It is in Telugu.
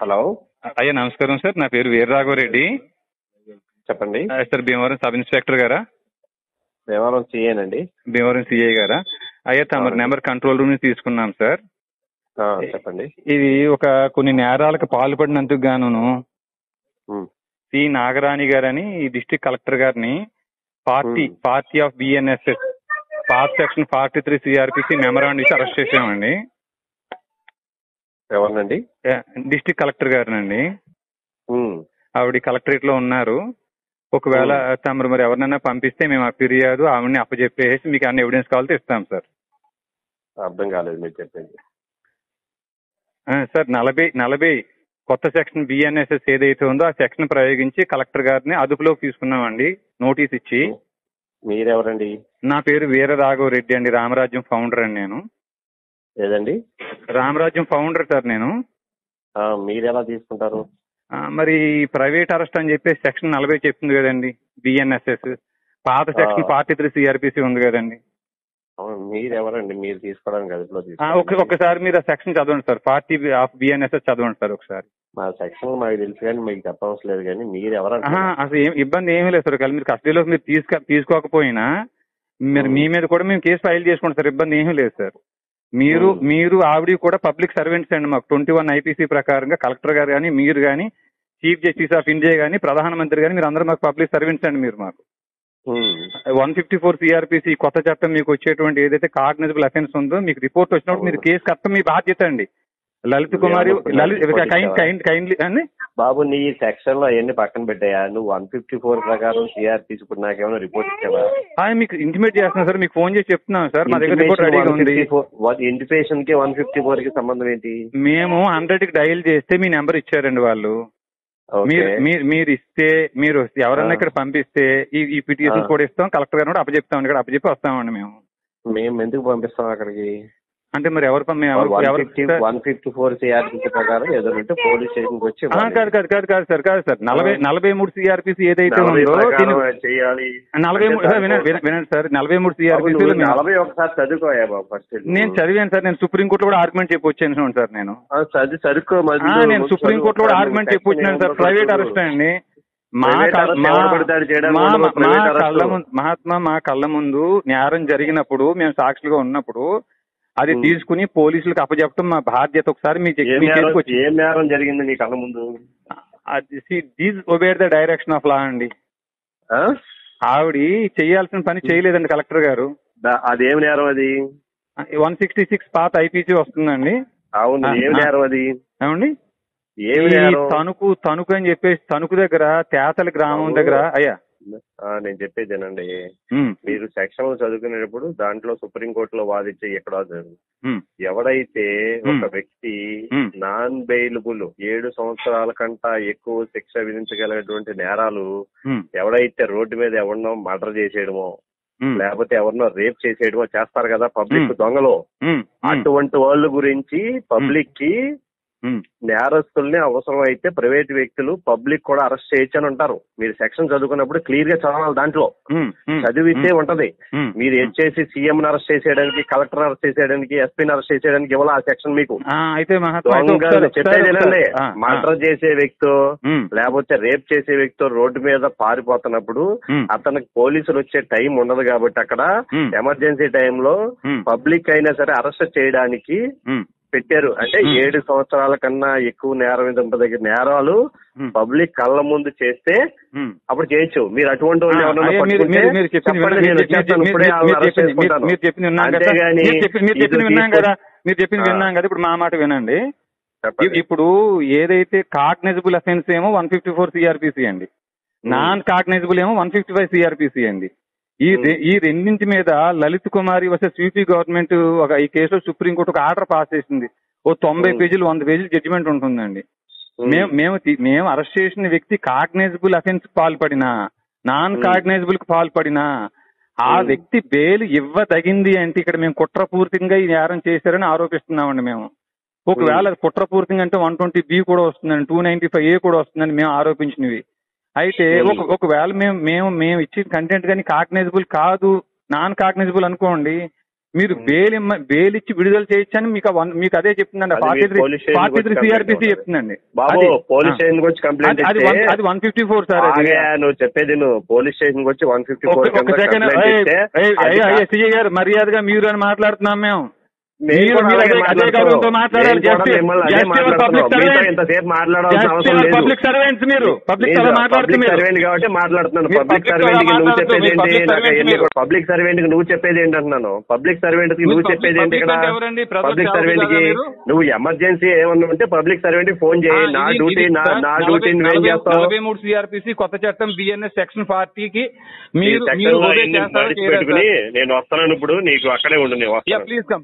హలో అయ్యా నమస్కారం సార్. నా పేరు వీరరాఘవరెడ్డి. చెప్పండి. సార్ భీమవరం సబ్ ఇన్స్పెక్టర్ గారా? భీమవరం సిఏనండి. భీమవరం సిఐ గారా? అయ్యా తమ నెంబర్ కంట్రోల్ రూమ్ నుంచి తీసుకున్నాం సార్. చెప్పండి. ఇది కొన్ని నేరాలకు పాల్పడినందుకు గాను సి నాగరాణి గారని డిస్ట్రిక్ట్ కలెక్టర్ గారిని party of BNSS part section 43 CrPC memorandum ఇచ్చి అరెస్ట్ చేసామండి. ఎవరినండి? డిస్ట్రిక్ట్ కలెక్టర్ గారినండి. ఆవిడ కలెక్టరేట్ లో ఉన్నారు. ఒకవేళ తమరు మరి ఎవరినైనా పంపిస్తే మేము ఆ ఫిర్యాదు ఆవిడని అప్పచెప్పేసి మీకు అన్ని ఎవిడెన్స్ కావాలితే ఇస్తాం సార్. అర్థం కాలేదు మీరు చెప్పింది. సార్ 40 కొత్త సెక్షన్ బిఎన్ఎస్ఎస్ ఏదైతే ఉందో ఆ సెక్షన్ ప్రయోగించి కలెక్టర్ గారిని అదుపులోకి తీసుకున్నామండి, నోటీస్ ఇచ్చి. మీరెవరండి? నా పేరు వీరరాఘవరెడ్డి అండి, రామరాజ్యం ఫౌండర్ అండి నేను. ఏదండి? రామరాజ్యం ఫౌండర్ సార్ నేను. మీరు ఎలా తీసుకుంటారు? మరి ప్రైవేట్ అరెస్ట్ అని చెప్పేసి సెక్షన్ 40 చెప్తుంది కదండి బిఎన్ఎస్ఎస్. పాత సెక్షన్ 43 సిఆర్పిసి ఉంది కదండి. మీరెవరండి? మీరు తీసుకోవడానికి అదుపులో ఒకసారి మీరు ఆ సెక్షన్ చదవండి సార్, 40 ఆఫ్ బిఎన్ఎస్ఎస్ చదవండి సార్ ఒకసారి. మా సెక్షన్ మాకు తెలుసు కానీ మీకు చెప్పవలసిన లేదు. కానీ మీరు ఎవరంటే అసలు ఇబ్బంది ఏమీ లేదు సార్. మీరు కస్టడీలోకి మీరు తీసుకోకపోయినా మీరు మీ మీద కూడా మేము కేసు ఫైల్ చేసుకుంటాం సార్, ఇబ్బంది ఏమీ లేదు సార్. మీరు ఆవిడ కూడా పబ్లిక్ సర్వెంట్స్ అండి. మాకు 21 ఐపీసీ ప్రకారంగా కలెక్టర్ గారు కానీ, మీరు కానీ, చీఫ్ జస్టిస్ ఆఫ్ ఇండియా కానీ, ప్రధానమంత్రి కానీ, మీరు అందరూ మాకు పబ్లిక్ సర్వెంట్స్ అండి. మీరు మాకు 154 సిఆర్పిసి కొత్త చట్టం మీకు వచ్చేటువంటి ఏదైతే కాగ్నిజబుల్ అఫెన్స్ ఉందో మీకు రిపోర్ట్ వచ్చినప్పుడు మీరు కేసు కట్టడం మీ బాధ్యత అండి. లలిత్ కుమారి కైండ్లీ అండి. బాబు నీ సెక్షన్ లో అవన్నీ పక్కన పెట్టాయా? నువ్వు 154 ప్రకారం సిఆర్పిసి ఇప్పుడు నాకేమైనా రిపోర్ట్ ఇచ్చావా? మీకు ఇంటిమేట్ చేస్తున్నాను సార్, మీకు ఫోన్ చేసి చెప్తున్నాను సార్. మా దగ్గర రిపోర్ట్ రెడీగా ఉంది. ఇంటిమేషన్ కి 154 కి సంబంధం ఏంటి? మేము 100కి డయల్ చేస్తే మీ నెంబర్ ఇచ్చారండి వాళ్ళు. మీరు ఇస్తే మీరు ఎవరన్నా ఇక్కడ పంపిస్తే ఈ పిటిషన్ కూడా ఇస్తాం, కలెక్టర్ గారు కూడా అప్పచెప్తాం. ఇక్కడ అప్పచెప్పి వస్తామండి మేము ఎందుకు పంపిస్తాం అక్కడికి? అంటే మరి 154 సిఆర్పిసి ప్రకారం ఏదంటే పోలీస్ స్టేషన్ కి వచ్చి కాదు సార్ 43 సిఆర్పిసి ఏదైతే ఉందో చేయాలి. 43 వినండి సార్, 43 సిఆర్పిసి 40 ఒకసారి చదువుకోయా బాబు ఫస్ట్. నేను చదివాను సార్. నేను సుప్రీంకోర్టులో కూడా ఆర్గ్యుమెంట్ చెప్పి వచ్చాను సార్. నేను నేను సుప్రీంకోర్టులో కూడా ఆర్గ్యుమెంట్ చెప్పి వచ్చినాను సార్. ప్రైవేట్ అరెస్ట్ అండి. మా కళ్ళ ముందు నేరం జరిగినప్పుడు మేము సాక్షులుగా ఉన్నప్పుడు అది తీసుకుని పోలీసులకు అప్పచెప్పడం మా బాధ్యత. ఒకసారి ఏం నేరం జరిగింది నీ కళ్ళ ముందు? These obeyed the direction of law అండి. ఆవిడ చేయాల్సిన పని చేయలేదండి కలెక్టర్ గారు. అదేం నేరం? అది 166 పాత ఐపీసీ వస్తుందండి. అవును, ఏం నేరం అది? ఏమండి తణుకు అని చెప్పేసి తణుకు దగ్గర తేతల గ్రామం దగ్గర. అయ్యా నేను చెప్పేదేనండి, మీరు సెక్షన్ చదువుకునేటప్పుడు దాంట్లో సుప్రీంకోర్టులో వాదించే ఎక్కడ ఎవడైతే ఒక వ్యక్తి నాన్ బెయిలబుల్ 7 సంవత్సరాల కంటా ఎక్కువ శిక్ష విధించగలిగినటువంటి నేరాలు ఎవడైతే రోడ్డు మీద ఎవరినో మర్డర్ చేసేయడమో లేకపోతే ఎవరినో రేప్ చేసేయడమో చేస్తారు కదా పబ్లిక్ దొంగలు, అటువంటి వాళ్ళ గురించి పబ్లిక్ కి నేరస్తుల్ని అవసరం అయితే ప్రైవేట్ వ్యక్తులు పబ్లిక్ కూడా అరెస్ట్ చేయొచ్చు అని ఉంటారు. మీరు సెక్షన్ చదువుకున్నప్పుడు క్లియర్ గా చదవాలి. దాంట్లో చదివితే ఉంటది. మీరు వచ్చేసి సీఎం అరెస్ట్ చేసేయడానికి, కలెక్టర్ అరెస్ట్ చేసేయడానికి, ఎస్పీని అరెస్ట్ చేసేయడానికి ఇవ్వాలి ఆ సెక్షన్ మీకు. చెప్పేది మర్డర్ చేసే వ్యక్తి లేకపోతే రేప్ చేసే వ్యక్తి రోడ్డు మీద పారిపోతున్నప్పుడు అతనికి పోలీసులు వచ్చే టైం ఉండదు కాబట్టి అక్కడ ఎమర్జెన్సీ టైంలో పబ్లిక్ అయినా సరే అరెస్ట్ చేయడానికి పెట్టారు. అంటే 7 సంవత్సరాల కన్నా ఎక్కువ నేరం దగ్గర నేరాలు పబ్లిక్ కళ్ళ ముందు చేస్తే అప్పుడు చేయొచ్చు. మీరు అటువంటి మీరు చెప్పింది విన్నాం కదా. ఇప్పుడు మా మాట వినండి. ఇప్పుడు ఏదైతే కాగ్నిజబుల్ అఫెన్స్ ఏమో 154 సిఆర్పిసి అండి, నాన్ కాగ్నిజబుల్ ఏమో 155 సిఆర్పిసి అండి. ఈ రెండింటి మీద లలిత్ కుమారి వర్సెస్ యూపీ గవర్నమెంట్ ఈ కేసులో సుప్రీంకోర్టు ఒక ఆర్డర్ పాస్ చేసింది. 90 పేజీలు 100 పేజీలు జడ్జిమెంట్ ఉంటుందండి. మేము అరెస్ట్ చేసిన వ్యక్తి కాగ్నైజబుల్ అఫెన్స్ పాల్పడినా నాన్ కాగ్నైజబుల్ కు పాల్పడినా ఆ వ్యక్తి బెయిల్ ఇవ్వదగింది అంటే ఇక్కడ మేము కుట్రపూర్తిగా ఈ నేరం చేశారని ఆరోపిస్తున్నామండి. మేము ఒకవేళ కుట్రపూర్తిగా అంటే 120B కూడా వస్తుందండి, 295A కూడా వస్తుందని మేము ఆరోపించినవి. అయితే ఒకవేళ మేము ఇచ్చిన కంటెంట్ కానీ కాగ్నైజబుల్ కాదు, నాన్ కాగ్నైజబుల్ అనుకోండి, మీరు బెయిల్ ఇచ్చి విడుదల చేయొచ్చని మీకు అదే చెప్తుందండి. 43 సిఆర్పిసి చెప్తుందండి. బాబు పోలీస్ స్టేషన్ వచ్చి కంప్లైంట్ అది 154 సార్. నువ్వు చెప్పేది నువ్వు పోలీస్ స్టేషన్ వచ్చి 154 సిఐ గారు మర్యాదగా మీరు అని మాట్లాడుతున్నాం మేము. అదే గౌరవంతో మాట్లాడాలి. పబ్లిక్ సర్వెంట్స్ మీరు. పబ్లిక్ సర్వెంట్ కాబట్టి మాట్లాడుతున్నాను. పబ్లిక్ సర్వెంట్ కి నువ్వు చెప్పేది ఏంటి? పబ్లిక్ సర్వెంట్ కి నువ్వు చెప్పేది ఏంటి అంటున్నాను. పబ్లిక్ సర్వెంట్ కి నువ్వు చెప్పేది ఏంటి ఇక్కడ? పబ్లిక్ సర్వెంట్ కి నువ్వు ఎమర్జెన్సీ ఏమన్నా ఉంటే పబ్లిక్ సర్వెంట్ కి ఫోన్ చేయి. నా డ్యూటీ నువ్వేం చేస్తావు? 43 సిఆర్పిసి కొత్త చట్టం బిఎన్ఎస్ సెక్షన్ 40 కి మీరు పెట్టుకుని నేను వస్తాను ఇప్పుడు. నీకు అక్కడే ఉండు. Please come.